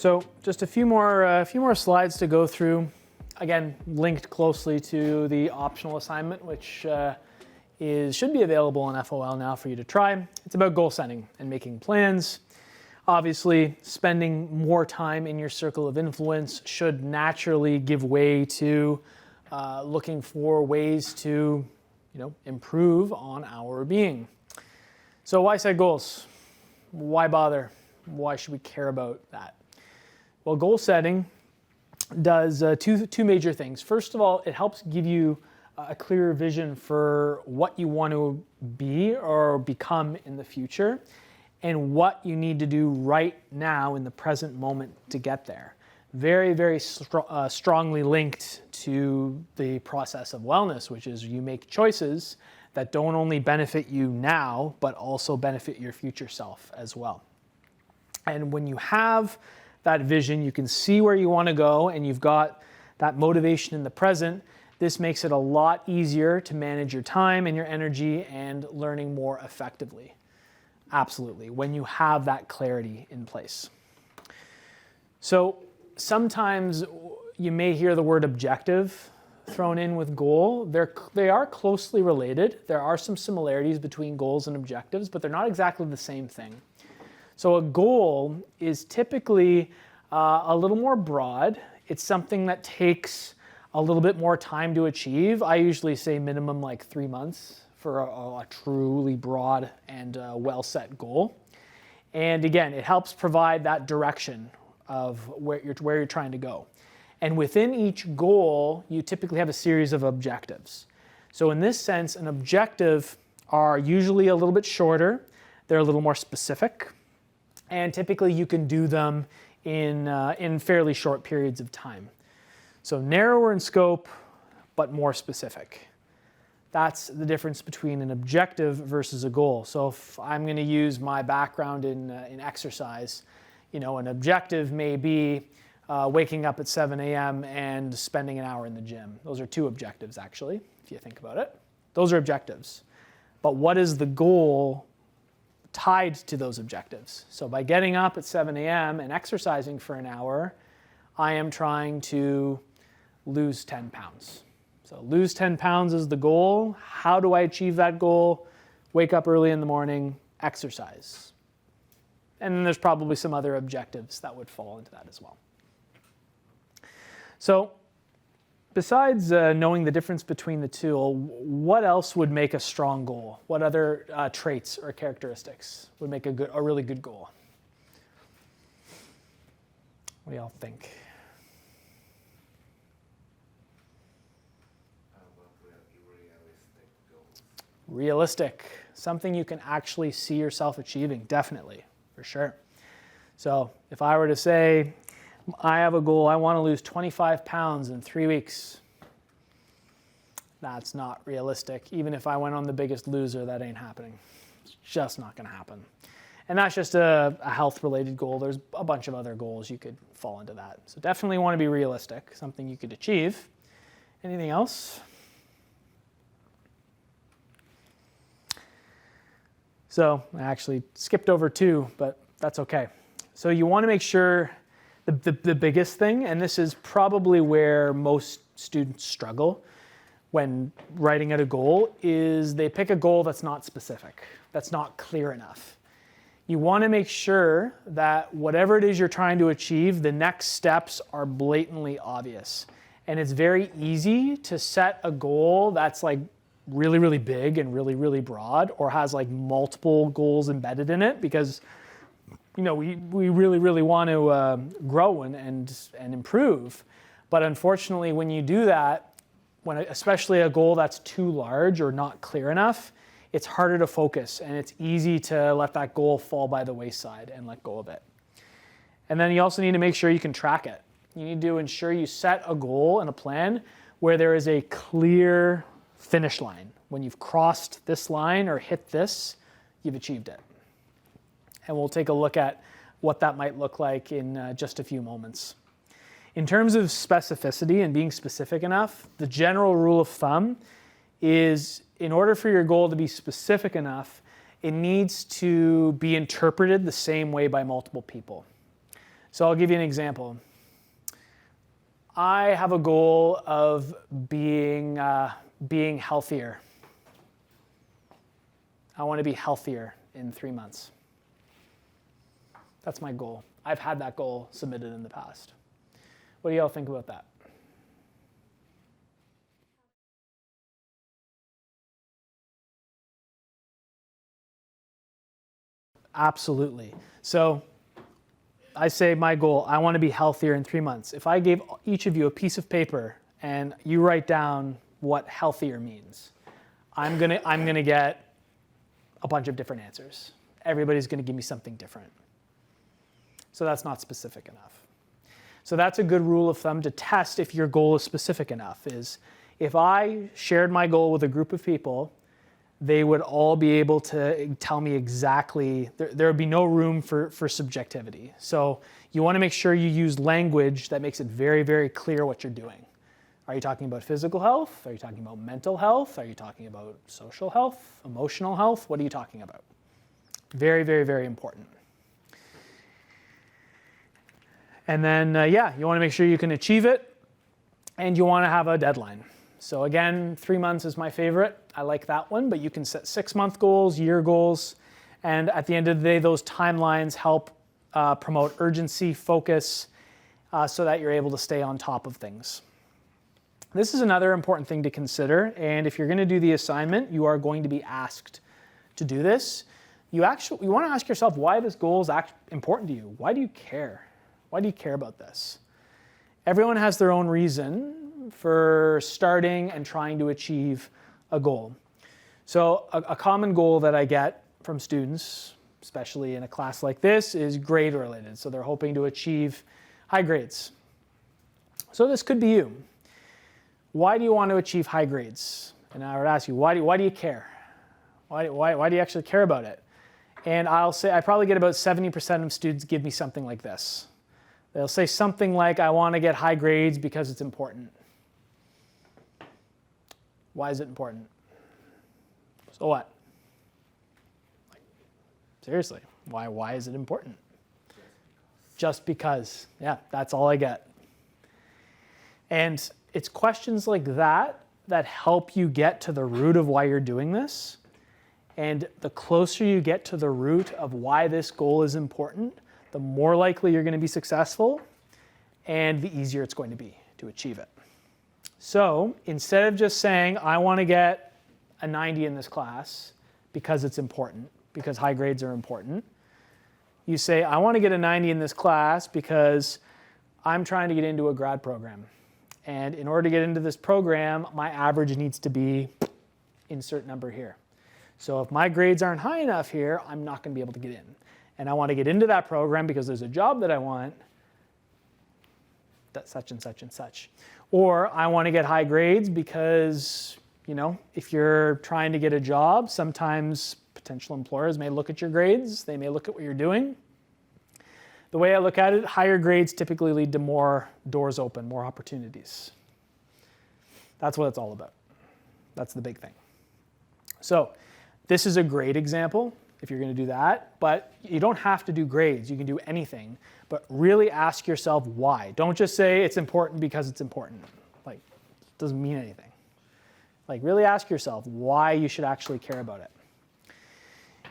So just a few more slides to go through. Again, linked closely to the optional assignment, which should be available on FOL now for you to try. It's about goal setting and making plans. Obviously, spending more time in your circle of influence should naturally give way to looking for ways to, improve on our being. So why set goals? Why bother? Why should we care about that? Well, goal setting does two major things. First of all, it helps give you a clearer vision for what you want to be or become in the future and what you need to do right now in the present moment to get there. Very, very strongly linked to the process of wellness, which is you make choices that don't only benefit you now, but also benefit your future self as well. And when you have that vision, you can see where you want to go, and you've got that motivation in the present. This makes it a lot easier to manage your time and your energy and learning more effectively. Absolutely, when you have that clarity in place. So sometimes you may hear the word objective thrown in with goal. They are closely related. There are some similarities between goals and objectives, but they're not exactly the same thing. So a goal is typically a little more broad. It's something that takes a little bit more time to achieve. I usually say minimum like 3 months for a truly broad and well-set goal. And again, it helps provide that direction of where you're trying to go. And within each goal, you typically have a series of objectives. So in this sense, an objective are usually a little bit shorter. They're a little more specific. And typically you can do them in fairly short periods of time. So narrower in scope, but more specific. That's the difference between an objective versus a goal. So if I'm going to use my background in exercise, an objective may be waking up at 7 a.m. and spending an hour in the gym. Those are two objectives, actually, if you think about it. Those are objectives. But what is the goal tied to those objectives? So by getting up at 7 a.m. and exercising for an hour, I am trying to lose 10 pounds. So lose 10 pounds is the goal. How do I achieve that goal? Wake up early in the morning, exercise. And then there's probably some other objectives that would fall into that as well. So besides knowing the difference between the two, what else would make a strong goal? What other traits or characteristics would make a really good goal? What do y'all think? Realistic. Something you can actually see yourself achieving, definitely, for sure. So if I were to say, I have a goal, I want to lose 25 pounds in 3 weeks. That's not realistic. Even if I went on The Biggest Loser, that ain't happening. It's just not going to happen. And that's just a health-related goal. There's a bunch of other goals you could fall into that. So definitely want to be realistic, something you could achieve. Anything else? So I actually skipped over 2, but that's okay. So you want to make sure the biggest thing, and this is probably where most students struggle when writing out a goal, is they pick a goal that's not specific, that's not clear enough. You want to make sure that whatever it is you're trying to achieve, the next steps are blatantly obvious. And it's very easy to set a goal that's like really, really big and really, really broad, or has like multiple goals embedded in it, because we really, really want to grow and improve. But unfortunately, when you do that, especially a goal that's too large or not clear enough, it's harder to focus, and it's easy to let that goal fall by the wayside and let go of it. And then you also need to make sure you can track it. You need to ensure you set a goal and a plan where there is a clear finish line. When you've crossed this line or hit this, you've achieved it. And we'll take a look at what that might look like in just a few moments. In terms of specificity and being specific enough, the general rule of thumb is, in order for your goal to be specific enough, it needs to be interpreted the same way by multiple people. So I'll give you an example. I have a goal of being healthier. I want to be healthier in 3 months. That's my goal. I've had that goal submitted in the past. What do y'all think about that? Absolutely. So I say my goal, I want to be healthier in 3 months. If I gave each of you a piece of paper and you write down what healthier means, I'm gonna get a bunch of different answers. Everybody's gonna give me something different. So that's not specific enough. So that's a good rule of thumb to test if your goal is specific enough, is if I shared my goal with a group of people, they would all be able to tell me exactly, there would be no room for subjectivity. So you want to make sure you use language that makes it very, very clear what you're doing. Are you talking about physical health? Are you talking about mental health? Are you talking about social health, emotional health? What are you talking about? Very, very, very important. And then, you want to make sure you can achieve it, and you want to have a deadline. So again, 3 months is my favorite. I like that one, but you can set 6-month goals, year goals, and at the end of the day, those timelines help promote urgency, focus, so that you're able to stay on top of things. This is another important thing to consider, and if you're going to do the assignment, you are going to be asked to do this. You want to ask yourself why this goal is important to you. Why do you care? Why do you care about this? Everyone has their own reason for starting and trying to achieve a goal. So a common goal that I get from students, especially in a class like this, is grade related. So they're hoping to achieve high grades. So this could be you. Why do you want to achieve high grades? And I would ask you, why do you care? Why do you actually care about it? And I'll say, I probably get about 70% of students give me something like this. They'll say something like, I want to get high grades because it's important. Why is it important? So what? Seriously, why is it important? Just because. Yeah, that's all I get. And it's questions like that that help you get to the root of why you're doing this. And the closer you get to the root of why this goal is important, the more likely you're going to be successful and the easier it's going to be to achieve it. So instead of just saying, I want to get a 90 in this class because it's important, because high grades are important, you say, I want to get a 90 in this class because I'm trying to get into a grad program. And in order to get into this program, my average needs to be insert number here. So if my grades aren't high enough here, I'm not going to be able to get in. And I want to get into that program because there's a job that I want, that's such and such and such. Or I want to get high grades because, if you're trying to get a job, sometimes potential employers may look at your grades. They may look at what you're doing. The way I look at it, higher grades typically lead to more doors open, more opportunities. That's what it's all about. That's the big thing. So this is a great example if you're going to do that, but you don't have to do grades. You can do anything, but really ask yourself why. Don't just say it's important because it's important. It doesn't mean anything. Really ask yourself why you should actually care about it.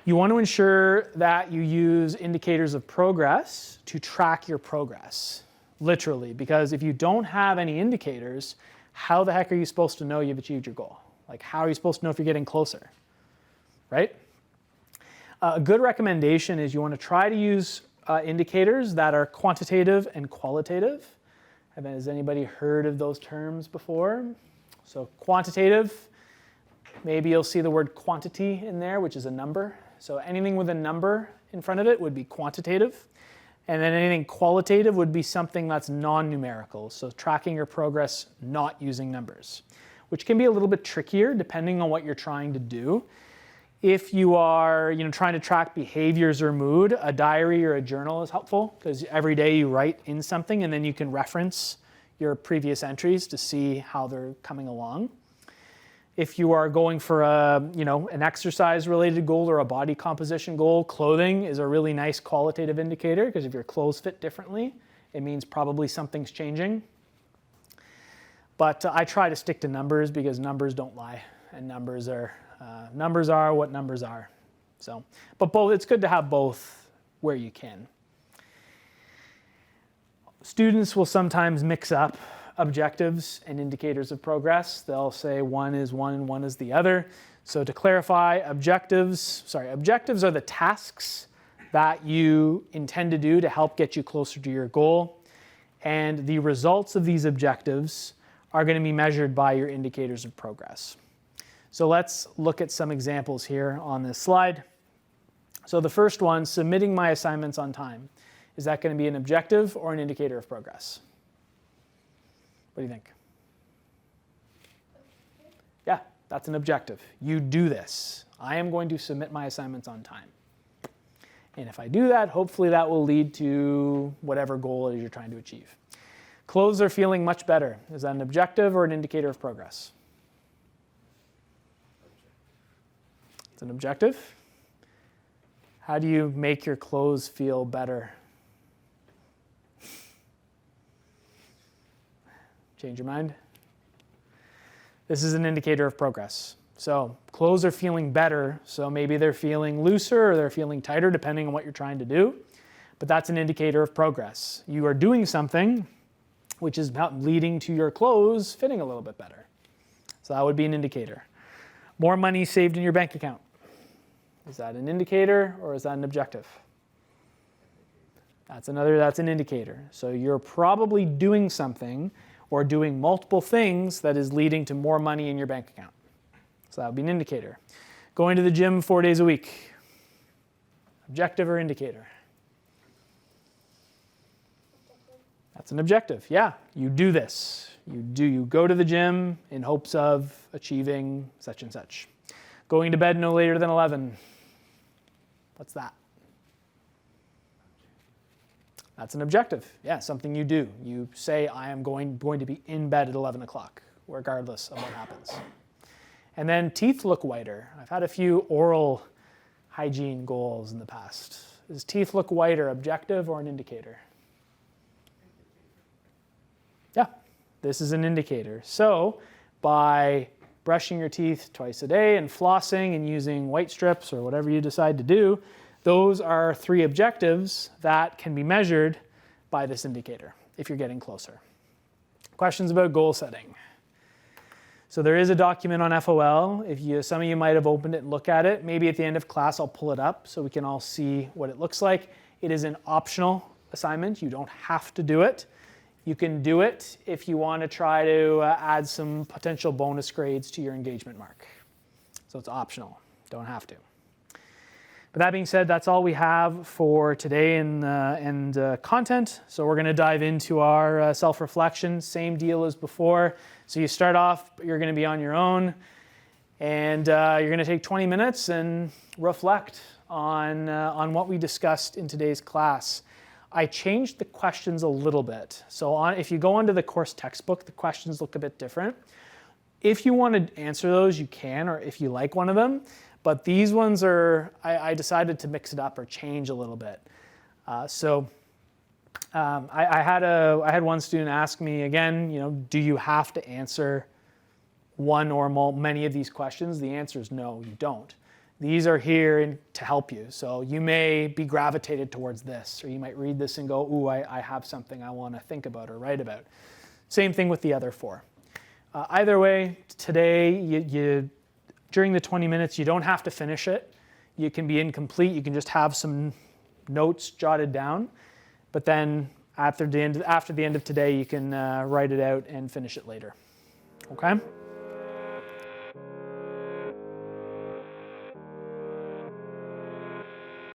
You want to ensure that you use indicators of progress to track your progress, literally, because if you don't have any indicators, how the heck are you supposed to know you've achieved your goal? How are you supposed to know if you're getting closer, right? A good recommendation is you want to try to use indicators that are quantitative and qualitative. Has anybody heard of those terms before? So quantitative, maybe you'll see the word quantity in there, which is a number. So anything with a number in front of it would be quantitative. And then anything qualitative would be something that's non-numerical. So tracking your progress not using numbers, which can be a little bit trickier depending on what you're trying to do. If you are trying to track behaviors or mood, a diary or a journal is helpful because every day you write in something and then you can reference your previous entries to see how they're coming along. If you are going for an exercise-related goal or a body composition goal, clothing is a really nice qualitative indicator, because if your clothes fit differently, it means probably something's changing. But I try to stick to numbers, because numbers don't lie, and numbers are what numbers are. So, but both, it's good to have both where you can. Students will sometimes mix up objectives and indicators of progress. They'll say one is one and one is the other. So to clarify, objectives are the tasks that you intend to do to help get you closer to your goal. And the results of these objectives are going to be measured by your indicators of progress. So let's look at some examples here on this slide. So the first one, submitting my assignments on time. Is that going to be an objective or an indicator of progress? What do you think? Yeah, that's an objective. You do this. I am going to submit my assignments on time. And if I do that, hopefully that will lead to whatever goal it is you're trying to achieve. Clothes are feeling much better. Is that an objective or an indicator of progress? It's an objective. How do you make your clothes feel better? Change your mind? This is an indicator of progress. So clothes are feeling better, so maybe they're feeling looser or they're feeling tighter, depending on what you're trying to do. But that's an indicator of progress. You are doing something which is about leading to your clothes fitting a little bit better. So that would be an indicator. More money saved in your bank account. Is that an indicator or is that an objective? That's an indicator. So you're probably doing something or doing multiple things that is leading to more money in your bank account. So that would be an indicator. Going to the gym 4 days a week. Objective or indicator? That's an objective. Yeah, you do this. You go to the gym in hopes of achieving such and such. Going to bed no later than 11. What's that? That's an objective. Yeah, something you do. You say, I am going to be in bed at 11 o'clock, regardless of what happens. And then teeth look whiter. I've had a few oral hygiene goals in the past. Does teeth look whiter objective or an indicator? Yeah, this is an indicator. So by brushing your teeth twice a day and flossing and using white strips or whatever you decide to do, those are 3 objectives that can be measured by this indicator if you're getting closer. Questions about goal setting. So there is a document on FOL. Some of you might have opened it and looked at it. Maybe at the end of class I'll pull it up so we can all see what it looks like. It is an optional assignment. You don't have to do it. You can do it if you want to try to add some potential bonus grades to your engagement mark. So it's optional. Don't have to. But that being said, that's all we have for today and content. So we're going to dive into our self-reflection. Same deal as before. So you start off, you're going to be on your own, and you're going to take 20 minutes and reflect on what we discussed in today's class. I changed the questions a little bit. So if you go onto the course textbook, the questions look a bit different. If you want to answer those, you can, or if you like one of them. But these ones I decided to mix it up or change a little bit. I had one student ask me again, do you have to answer one or many of these questions? The answer is no, you don't. These are here to help you. So you may be gravitated towards this, or you might read this and go, ooh, I have something I want to think about or write about. Same thing with the other 4. Either way, today, during the 20 minutes, you don't have to finish it. You can be incomplete. You can just have some notes jotted down. But then after the end of today, you can write it out and finish it later. Okay?